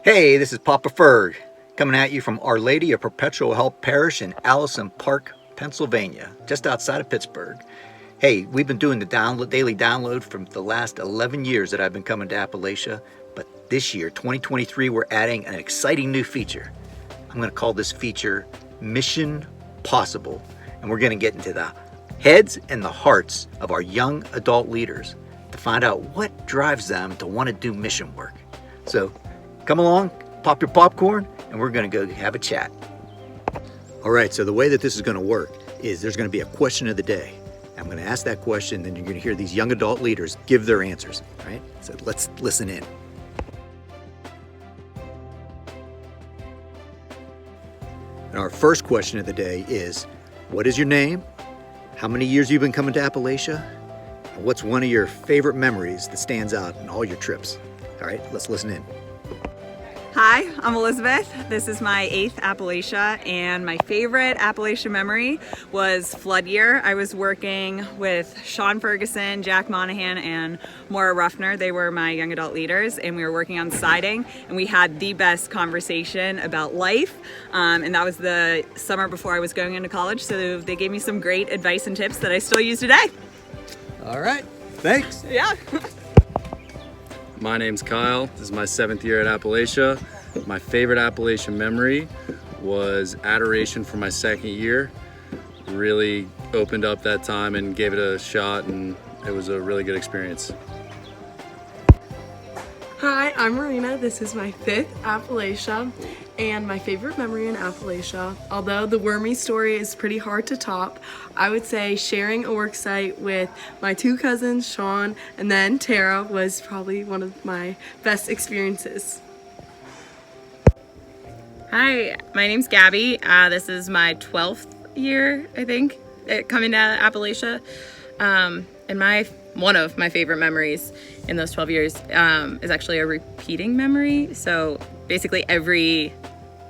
Hey, this is Papa Ferg coming at you from Our Lady of Perpetual Help Parish in Allison Park, Pennsylvania, just outside of Pittsburgh. Hey, we've been doing the daily download from the last 11 years that I've been coming to Appalachia, but this year, 2023, we're adding an exciting new feature. I'm going to call this feature Mission Possible, and we're going to get into the heads and the hearts of our young adult leaders to find out what drives them to want to do mission work. So come along, pop your popcorn, and we're going to go have a chat. All right, so the way that this is going to work is there's going to be a question of the day. I'm going to ask that question, then you're going to hear these young adult leaders give their answers, all right? So let's listen in. And our first question of the day is, what is your name? How many years you've been coming to Appalachia? And what's one of your favorite memories that stands out in all your trips? All right, let's listen in. Hi, I'm Elizabeth. This is my 8th Appalachia, and my favorite Appalachia memory was flood year. I was working with Sean Ferguson, Jack Monahan, and Maura Ruffner. They were my young adult leaders, and we were working on siding, and we had the best conversation about life, and that was the summer before I was going into college, so they gave me some great advice and tips that I still use today. All right, thanks. Yeah. My name's Kyle. This is my 7th year at Appalachia. My favorite Appalachian memory was adoration for my 2nd year. Really opened up that time and gave it a shot, and it was a really good experience. Hi, I'm Marina. This is my 5th Appalachia, and my favorite memory in Appalachia, although the Wormy story is pretty hard to top, I would say sharing a work site with my 2 cousins, Sean and then Tara, was probably one of my best experiences. Hi, my name's Gabby. This is my 12th year, I think, coming to Appalachia. And one of my favorite memories in those 12 years is actually a repeating memory. So basically every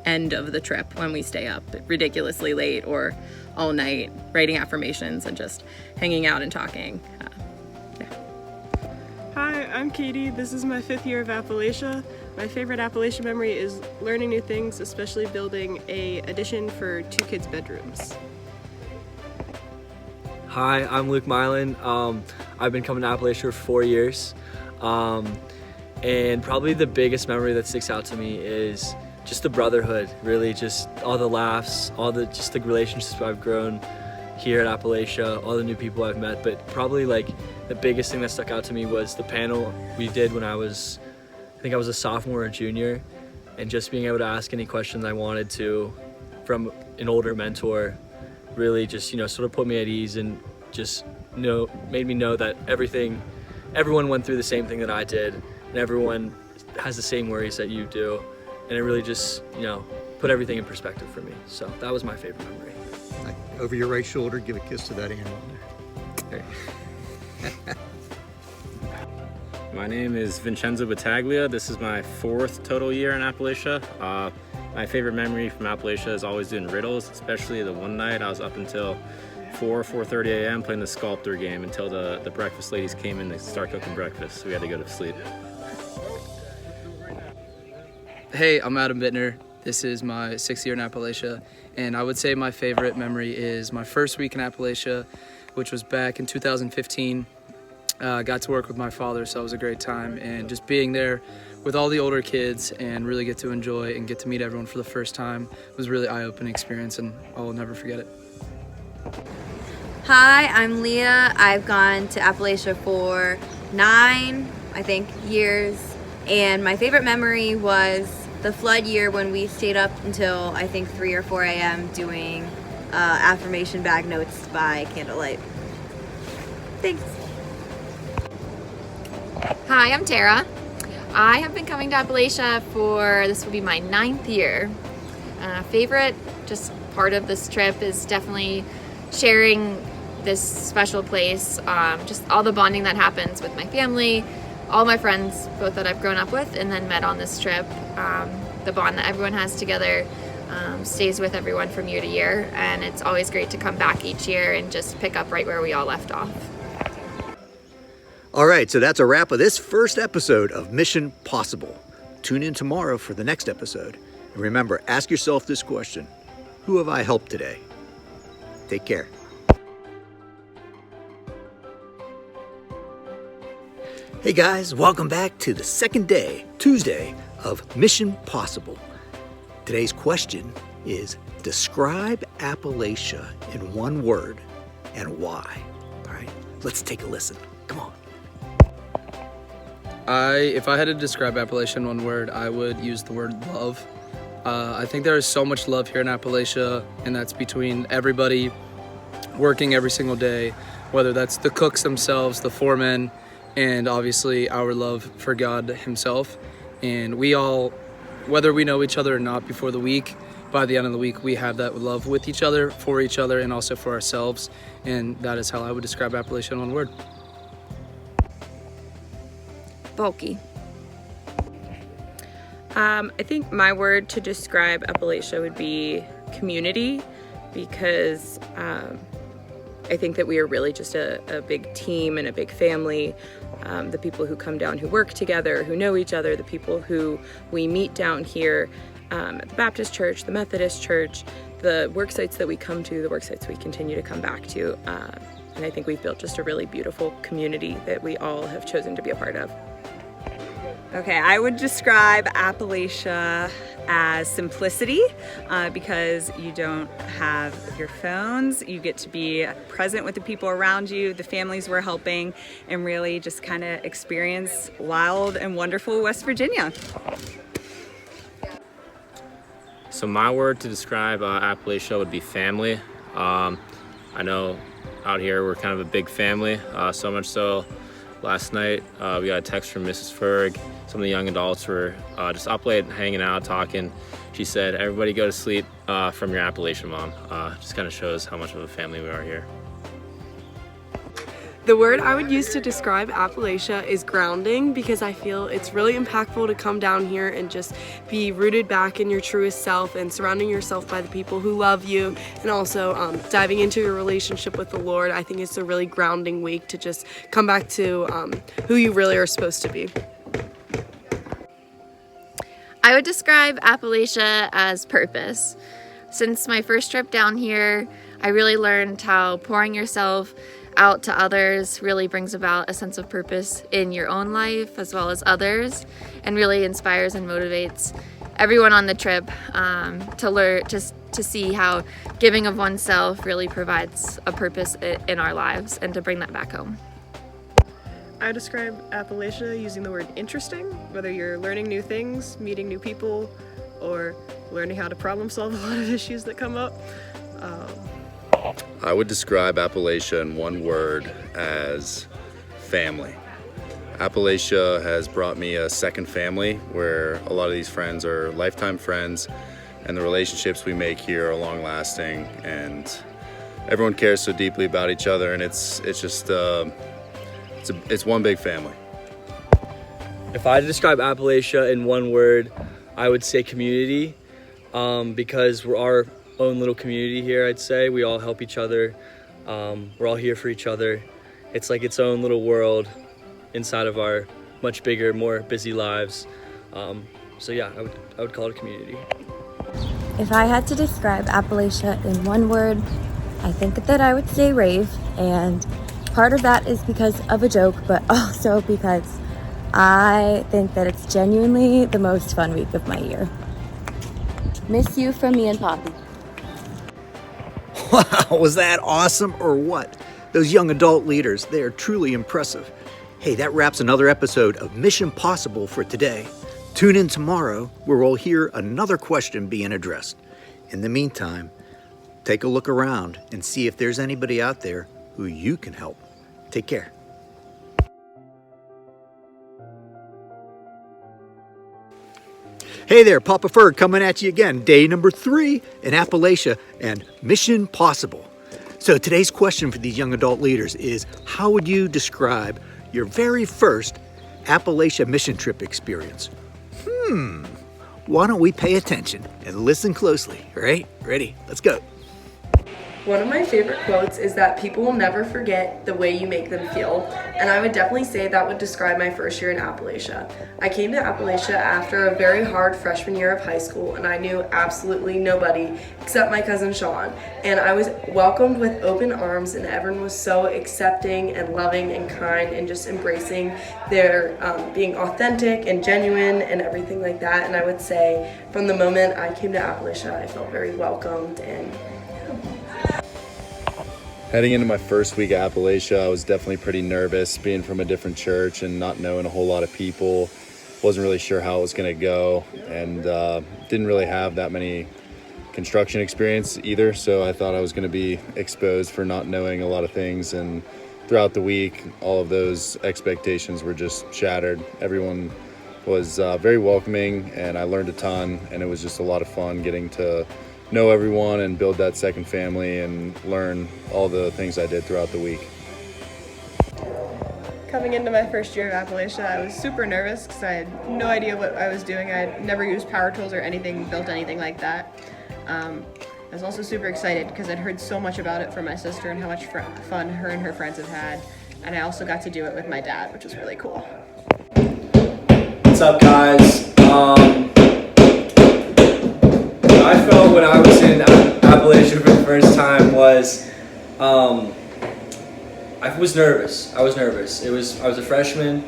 end of the trip when we stay up ridiculously late or all night writing affirmations and just hanging out and talking. Hi, I'm Katie. This is my 5th year of Appalachia. My favorite Appalachia memory is learning new things, especially building an addition for 2 kids' bedrooms. Hi, I'm Luke Mylan. I've been coming to Appalachia for 4 years. And probably the biggest memory that sticks out to me is just the brotherhood, really just all the laughs, just the relationships I've grown here at Appalachia, all the new people I've met. But probably like the biggest thing that stuck out to me was the panel we did when I think I was a sophomore or junior, and just being able to ask any questions I wanted to from an older mentor really just, sort of put me at ease and just made me know that everyone went through the same thing that I did, and everyone has the same worries that you do. And it really just, put everything in perspective for me. So that was my favorite memory. Over your right shoulder, give a kiss to that animal there. My name is Vincenzo Battaglia. This is my 4th total year in Appalachia. My favorite memory from Appalachia is always doing riddles, especially the one night I was up until 4:30 a.m. playing the sculptor game until the breakfast ladies came in to start cooking breakfast, so we had to go to sleep. Hey, I'm Adam Bittner. This is my 6th year in Appalachia, and I would say my favorite memory is my first week in Appalachia, which was back in 2015. Got to work with my father, so it was a great time, and just being there with all the older kids and really get to enjoy and get to meet everyone for the first time was a really eye-opening experience, and I'll never forget it. Hi, I'm Leah. I've gone to Appalachia for 9, I think, years, and my favorite memory was the flood year when we stayed up until I think 3 or 4 a.m. doing affirmation bag notes by candlelight. Thanks. Hi, I'm Tara. I have been coming to Appalachia this will be my 9th year. Favorite just part of this trip is definitely sharing this special place, just all the bonding that happens with my family, all my friends, both that I've grown up with and then met on this trip. The bond that everyone has together stays with everyone from year to year, and it's always great to come back each year and just pick up right where we all left off. All right, so that's a wrap of this first episode of Mission Possible. tune in tomorrow for the next episode. And remember, ask yourself this question: who have I helped today? Take care. Hey guys, welcome back to the second day, Tuesday, of Mission Possible. Today's question is, describe Appalachia in one word and why. All right, let's take a listen. Come on. If I had to describe Appalachia in one word, I would use the word love. I think there is so much love here in Appalachia, and that's between everybody working every single day, whether that's the cooks themselves, the foremen, and obviously our love for God himself. And we all, whether we know each other or not before the week, by the end of the week, we have that love with each other, for each other, and also for ourselves. And that is how I would describe Appalachia in one word. Bulky. I think my word to describe Appalachia would be community, because I think that we are really just a big team and a big family. The people who come down, who work together, who know each other, the people who we meet down here at the Baptist Church, the Methodist Church, the work sites that we come to, the work sites we continue to come back to. And I think we've built just a really beautiful community that we all have chosen to be a part of. Okay, I would describe Appalachia as simplicity, because you don't have your phones. You get to be present with the people around you, the families we're helping, and really just kind of experience wild and wonderful West Virginia. So my word to describe Appalachia would be family. I know out here we're kind of a big family, so much so last night we got a text from Mrs. Ferg. Some of the young adults were just up late hanging out, talking. She said, everybody go to sleep from your Appalachian mom. Just kind of shows how much of a family we are here. The word I would use to describe Appalachia is grounding, because I feel it's really impactful to come down here and just be rooted back in your truest self and surrounding yourself by the people who love you, and also diving into your relationship with the Lord. I think it's a really grounding week to just come back to who you really are supposed to be. I would describe Appalachia as purpose. Since my first trip down here, I really learned how pouring yourself out to others really brings about a sense of purpose in your own life as well as others, and really inspires and motivates everyone on the trip to learn, just to see how giving of oneself really provides a purpose in our lives, and to bring that back home. I describe Appalachia using the word interesting, whether you're learning new things, meeting new people, or learning how to problem solve a lot of issues that come up. I would describe Appalachia in one word as family. Appalachia has brought me a second family where a lot of these friends are lifetime friends, and the relationships we make here are long lasting, and everyone cares so deeply about each other, and it's just it's one big family. If I had to describe Appalachia in one word, I would say community, because we're our own little community here. I'd say we all help each other. We're all here for each other. It's like its own little world inside of our much bigger, more busy lives. So yeah, I would call it a community. If I had to describe Appalachia in one word, I think that I would say rave, and part of that is because of a joke, but also because I think that it's genuinely the most fun week of my year. Miss you from me and Poppy. Wow, was that awesome or what? Those young adult leaders, they are truly impressive. Hey, that wraps another episode of Mission Possible for today. Tune in tomorrow where we'll hear another question being addressed. In the meantime, take a look around and see if there's anybody out there who you can help. Take care. Hey there, Papa Ferg coming at you again. Day number 3 in Appalachia and Mission Possible. So today's question for these young adult leaders is, how would you describe your very first Appalachia mission trip experience? Why don't we pay attention and listen closely, all right? Ready? Let's go. One of my favorite quotes is that people will never forget the way you make them feel, and I would definitely say that would describe my first year in Appalachia. I came to Appalachia after a very hard freshman year of high school, and I knew absolutely nobody except my cousin Sean, and I was welcomed with open arms, and everyone was so accepting and loving and kind and just embracing their being authentic and genuine and everything like that. And I would say from the moment I came to Appalachia, I felt very welcomed. And Heading into my first week at Appalachia, I was definitely pretty nervous, being from a different church and not knowing a whole lot of people. Wasn't really sure how it was going to go, and didn't really have that many construction experience either, so I thought I was going to be exposed for not knowing a lot of things. And throughout the week, all of those expectations were just shattered. Everyone was very welcoming, and I learned a ton, and it was just a lot of fun getting to know everyone and build that second family and learn all the things I did throughout the week. Coming into my first year of Appalachia, I was super nervous because I had no idea what I was doing. I had never used power tools or anything, built anything like that. I was also super excited because I'd heard so much about it from my sister and how much fun her and her friends have had. And I also got to do it with my dad, which was really cool. What's up, guys? I felt when I was in Appalachia for the first time was I was nervous. I was a freshman,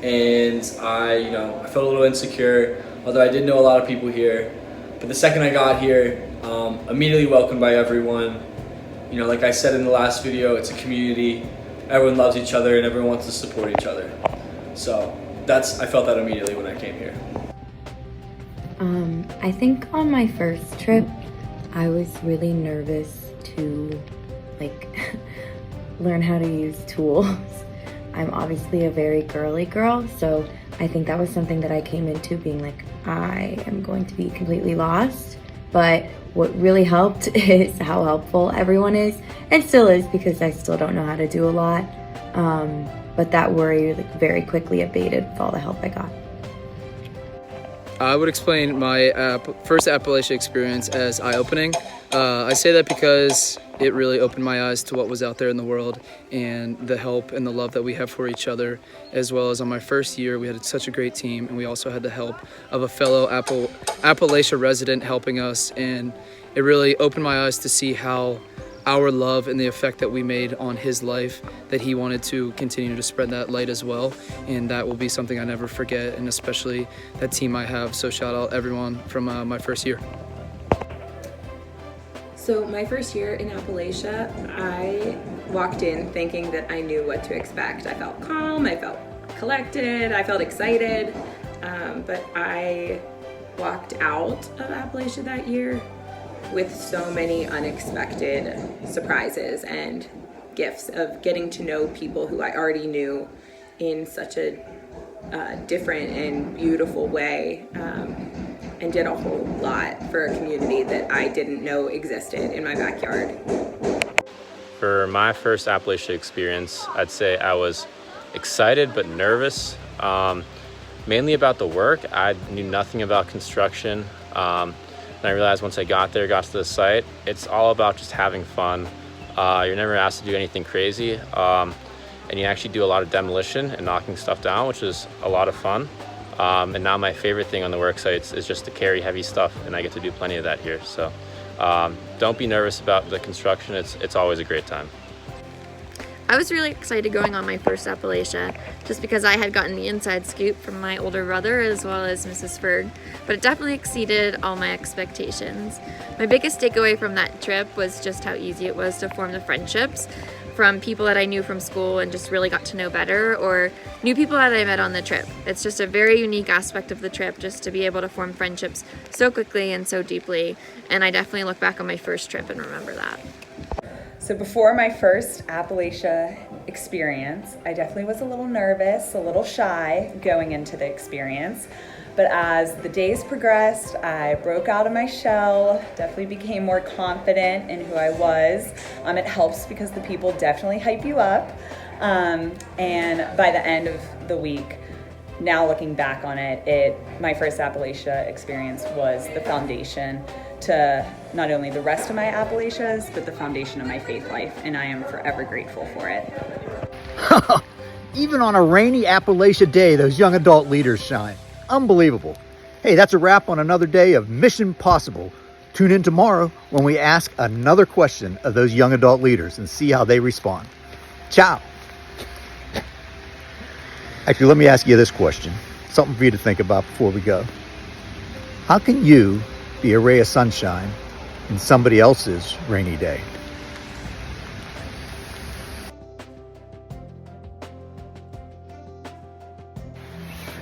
and I felt a little insecure, although I did know a lot of people here. But the second I got here, immediately welcomed by everyone. Like I said in the last video, it's a community. Everyone loves each other and everyone wants to support each other. So I felt that immediately when I came here. I think on my first trip, I was really nervous to learn how to use tools. I'm obviously a very girly girl, so I think that was something that I came into being like, I am going to be completely lost. But what really helped is how helpful everyone is, and still is, because I still don't know how to do a lot. But that worry very quickly abated with all the help I got. I would explain my first Appalachia experience as eye-opening. I say that because it really opened my eyes to what was out there in the world and the help and the love that we have for each other, as well as on my first year we had such a great team, and we also had the help of a fellow Appalachia resident helping us, and it really opened my eyes to see how our love and the effect that we made on his life, that he wanted to continue to spread that light as well, and that will be something I never forget, and especially that team I have. So shout out everyone from my first year. So my first year in Appalachia, I walked in thinking that I knew what to expect. I felt calm, I felt collected, I felt excited, but I walked out of Appalachia that year with so many unexpected surprises and gifts of getting to know people who I already knew in such a different and beautiful way, and did a whole lot for a community that I didn't know existed in my backyard. For my first Appalachia experience, I'd say I was excited but nervous, mainly about the work. I knew nothing about construction. And I realized once I got to the site, it's all about just having fun. You're never asked to do anything crazy, and you actually do a lot of demolition and knocking stuff down, which is a lot of fun. And now my favorite thing on the work sites is just to carry heavy stuff, and I get to do plenty of that here. So don't be nervous about the construction. It's always a great time. I was really excited going on my first Appalachia just because I had gotten the inside scoop from my older brother as well as Mrs. Ferg, but it definitely exceeded all my expectations. My biggest takeaway from that trip was just how easy it was to form the friendships from people that I knew from school and just really got to know better, or new people that I met on the trip. It's just a very unique aspect of the trip just to be able to form friendships so quickly and so deeply, and I definitely look back on my first trip and remember that. So before my first Appalachia experience, I definitely was a little nervous, a little shy going into the experience. But as the days progressed, I broke out of my shell, definitely became more confident in who I was. It helps because the people definitely hype you up. And by the end of the week, now looking back on it, my first Appalachia experience was the foundation to not only the rest of my Appalachias, but the foundation of my faith life, and I am forever grateful for it. Even on a rainy Appalachia day, those young adult leaders shine. Unbelievable. Hey, that's a wrap on another day of Mission Possible. Tune in tomorrow when we ask another question of those young adult leaders and see how they respond. Ciao. Actually, let me ask you this question. Something for you to think about before we go. How can you be a ray of sunshine in somebody else's rainy day?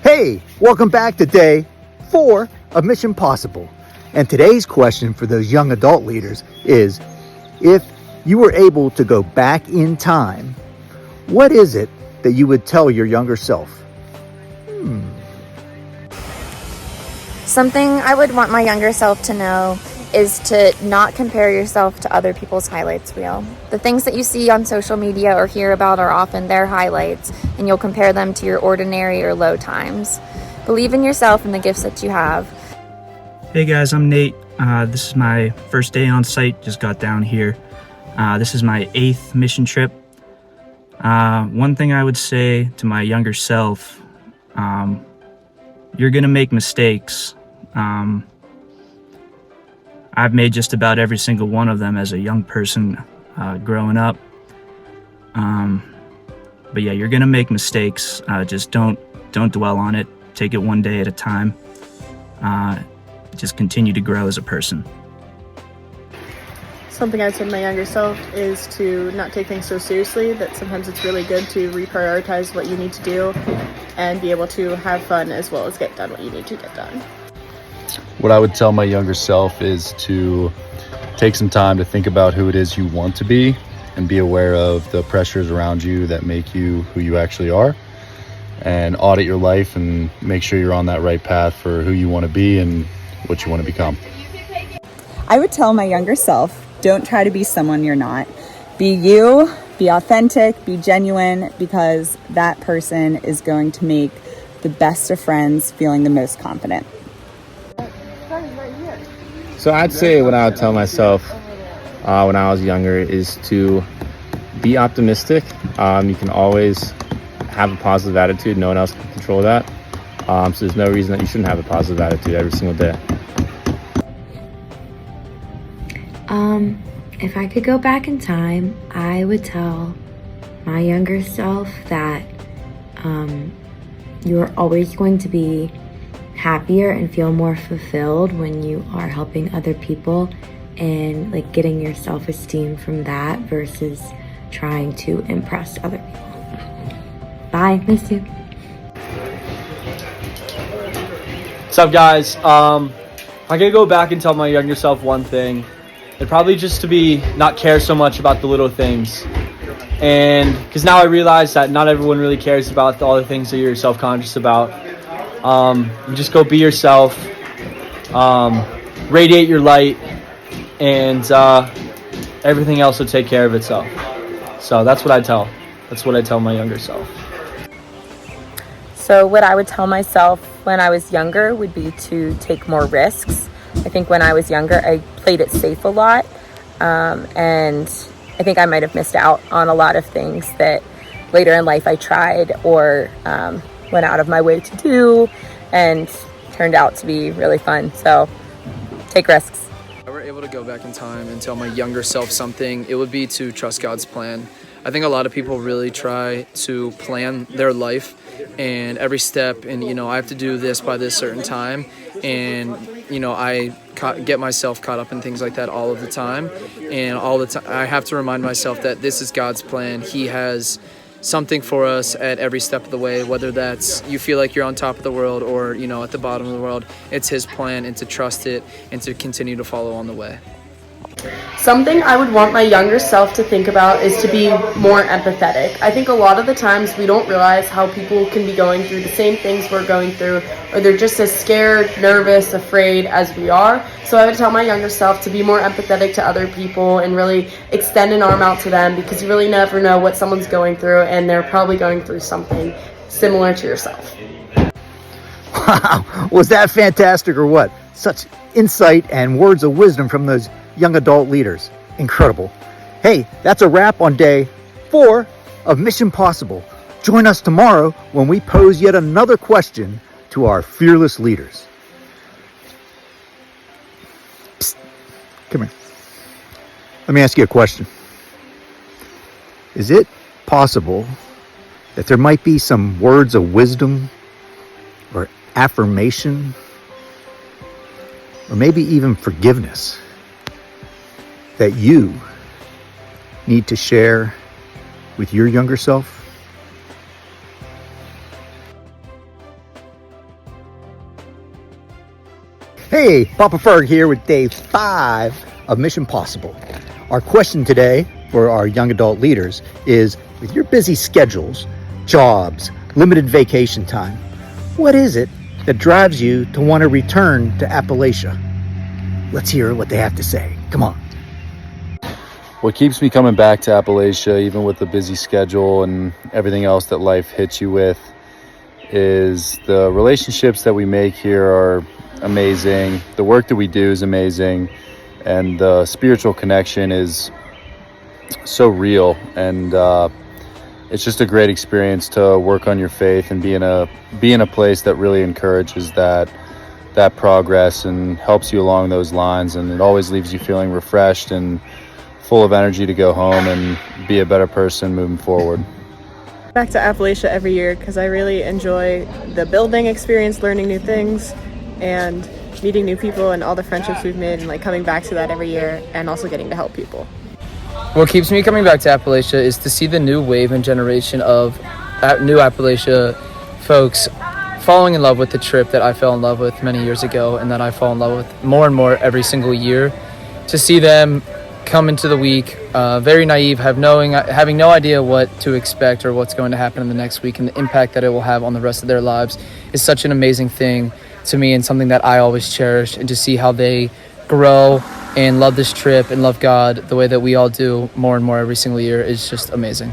Hey, welcome back to day 4 of Mission Possible. And today's question for those young adult leaders is, if you were able to go back in time, what is it that you would tell your younger self? Something I would want my younger self to know is to not compare yourself to other people's highlights reel. The things that you see on social media or hear about are often their highlights, and you'll compare them to your ordinary or low times. Believe in yourself and the gifts that you have. Hey guys, I'm Nate. This is my first day on site, just got down here. This is my 8th mission trip. One thing I would say to my younger self, you're gonna make mistakes. I've made just about every single one of them as a young person growing up. But yeah, you're gonna make mistakes. Just don't dwell on it. Take it one day at a time. Just continue to grow as a person. Something I'd say to my younger self is to not take things so seriously, that sometimes it's really good to reprioritize what you need to do and be able to have fun as well as get done what you need to get done. What I would tell my younger self is to take some time to think about who it is you want to be and be aware of the pressures around you that make you who you actually are, and audit your life and make sure you're on that right path for who you want to be and what you want to become. I would tell my younger self, don't try to be someone you're not. Be you, be authentic, be genuine, because that person is going to make the best of friends feeling the most confident. So I'd say what I would tell myself when I was younger is to be optimistic. You can always have a positive attitude. No one else can control that. So there's no reason that you shouldn't have a positive attitude every single day. If I could go back in time, I would tell my younger self that you are always going to be happier and feel more fulfilled when you are helping other people and like getting your self-esteem from that versus trying to impress other people. Bye, miss you. What's up, guys? If I could go back and tell my younger self one thing, it'd probably just to be not care so much about the little things. And because now I realize that not everyone really cares about all the things that you're self-conscious about. You just go be yourself, radiate your light, and everything else will take care of itself. So that's what I tell. That's what I tell my younger self. So what I would tell myself when I was younger would be to take more risks. I think when I was younger, I played it safe a lot. And I think I might have missed out on a lot of things that later in life I tried or went out of my way to do and turned out to be really fun. So take risks. If I were able to go back in time and tell my younger self something, it would be to trust God's plan. I think a lot of people really try to plan their life and every step, and I have to do this by this certain time, and I get myself caught up in things like that all of the time, and all the time I have to remind myself that this is God's plan. He has something for us at every step of the way, whether that's you feel like you're on top of the world or at the bottom of the world. It's His plan, and to trust it and to continue to follow on the way. Something I would want my younger self to think about is to be more empathetic. I think a lot of the times we don't realize how people can be going through the same things we're going through, or they're just as scared, nervous, afraid as we are. So I would tell my younger self to be more empathetic to other people and really extend an arm out to them, because you really never know what someone's going through, and they're probably going through something similar to yourself. Wow, was that fantastic or what? Such insight and words of wisdom from those young adult leaders. Incredible. Hey, that's a wrap on day 4 of Mission Possible. Join us tomorrow when we pose yet another question to our fearless leaders. Psst. Come here. Let me ask you a question. Is it possible that there might be some words of wisdom or affirmation or maybe even forgiveness that you need to share with your younger self? Hey, Papa Ferg here with day 5 of Mission Possible. Our question today for our young adult leaders is, with your busy schedules, jobs, limited vacation time, what is it that drives you to want to return to Appalachia? Let's hear what they have to say. Come on. What keeps me coming back to Appalachia, even with the busy schedule and everything else that life hits you with, is the relationships that we make here are amazing. The work that we do is amazing. And the spiritual connection is so real. And it's just a great experience to work on your faith and be in a place that really encourages that progress and helps you along those lines. And it always leaves you feeling refreshed and full of energy to go home and be a better person moving forward. Back to Appalachia every year because I really enjoy the building experience, learning new things, and meeting new people and all the friendships we've made, and like coming back to that every year and also getting to help people. What keeps me coming back to Appalachia is to see the new wave and generation of new Appalachia folks falling in love with the trip that I fell in love with many years ago and that I fall in love with more and more every single year. To see them come into the week very naive, having no idea what to expect or what's going to happen in the next week, and the impact that it will have on the rest of their lives is such an amazing thing to me and something that I always cherish. And to see how they grow and love this trip and love God the way that we all do more and more every single year is just amazing.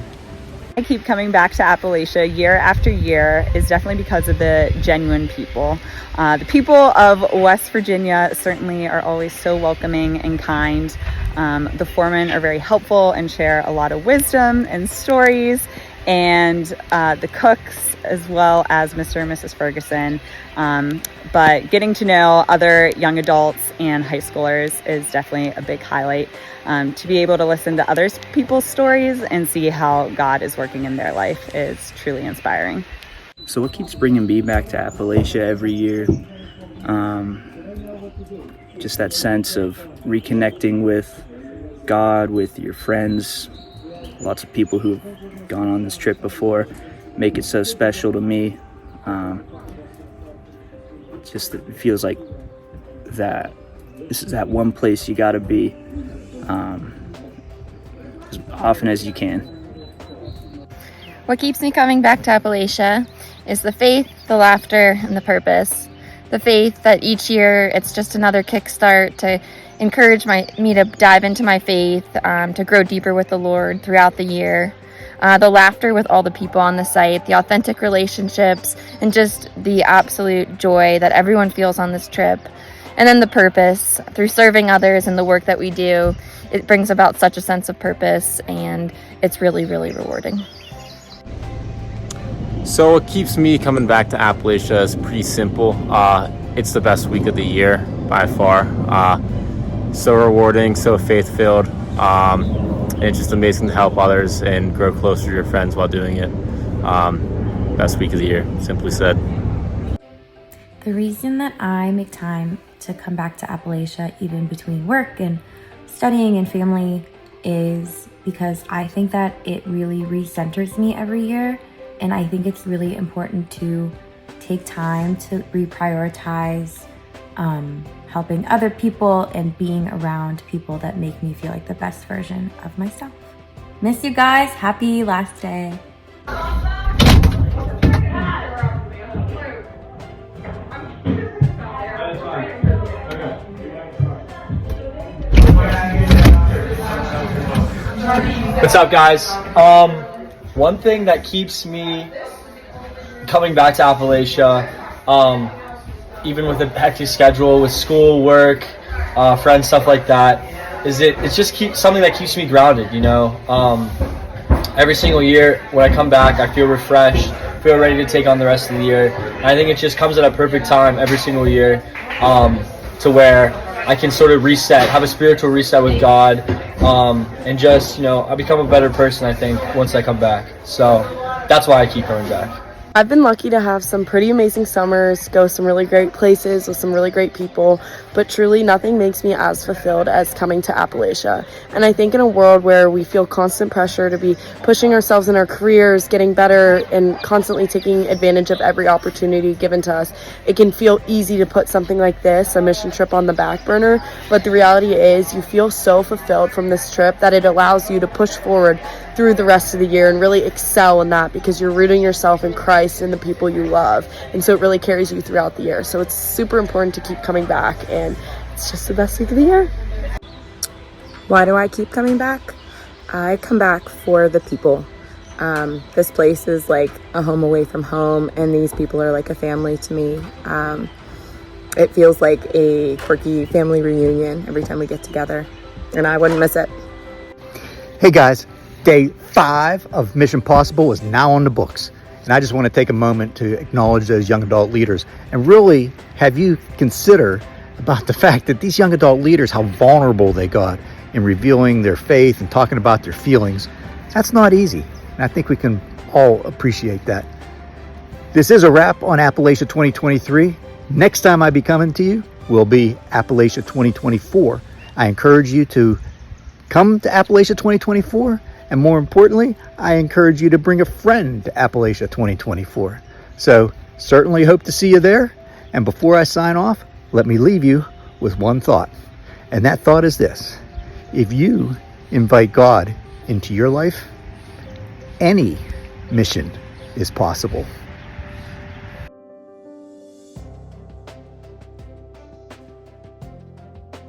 I keep coming back to Appalachia year after year is definitely because of the genuine people. The people of West Virginia certainly are always so welcoming and kind. The foremen are very helpful and share a lot of wisdom and stories, and the cooks as well as Mr. and Mrs. Ferguson. But getting to know other young adults and high schoolers is definitely a big highlight. To be able to listen to other people's stories and see how God is working in their life is truly inspiring. So what keeps bringing me back to Appalachia every year? Just that sense of reconnecting with God, with your friends. Lots of people who've gone on this trip before make it so special to me. Just it feels like that this is that one place you gotta be as often as you can. What keeps me coming back to Appalachia is the faith, the laughter, and the purpose. The faith that each year it's just another kickstart to encourage me to dive into my faith, to grow deeper with the Lord throughout the year. The laughter with all the people on the site, the authentic relationships, and just the absolute joy that everyone feels on this trip. And then the purpose, through serving others and the work that we do, it brings about such a sense of purpose, and it's really, really rewarding. So what keeps me coming back to Appalachia is pretty simple. It's the best week of the year by far. So rewarding, so faith-filled. And it's just amazing to help others and grow closer to your friends while doing it. Best week of the year, simply said. The reason that I make time to come back to Appalachia, even between work and studying and family, is because I think that it really recenters me every year. And I think it's really important to take time to reprioritize helping other people and being around people that make me feel like the best version of myself. Miss you guys. Happy last day. What's up, guys? One thing that keeps me coming back to Appalachia, even with a hectic schedule with school, work, friends, stuff like that, it's just something that keeps me grounded, you know. Every single year when I come back, I feel refreshed, feel ready to take on the rest of the year. And I think it just comes at a perfect time every single year, to where I can sort of reset, have a spiritual reset with God, and just, you know, I become a better person, I think, once I come back. So that's why I keep coming back. I've been lucky to have some pretty amazing summers, go some really great places with some really great people, but truly nothing makes me as fulfilled as coming to Appalachia. And I think in a world where we feel constant pressure to be pushing ourselves in our careers, getting better, and constantly taking advantage of every opportunity given to us, it can feel easy to put something like this, a mission trip, on the back burner. But the reality is you feel so fulfilled from this trip that it allows you to push forward through the rest of the year and really excel in that, because you're rooting yourself in Christ and the people you love, and so it really carries you throughout the year. So it's super important to keep coming back, and it's just the best week of the year. Why do I keep coming back? I come back for the people. This place is like a home away from home, and these people are like a family to me. It feels like a quirky family reunion every time we get together, and I wouldn't miss it. Hey guys, day 5 of Mission Possible is now on the books. And I just want to take a moment to acknowledge those young adult leaders and really have you consider about the fact that these young adult leaders, how vulnerable they got in revealing their faith and talking about their feelings. That's not easy. And I think we can all appreciate that. This is a wrap on Appalachia 2023. Next time I be coming to you will be Appalachia 2024. I encourage you to come to Appalachia 2024. And more importantly, I encourage you to bring a friend to Appalachia 2024. So certainly hope to see you there. And before I sign off, let me leave you with one thought. And that thought is this: if you invite God into your life, any mission is possible.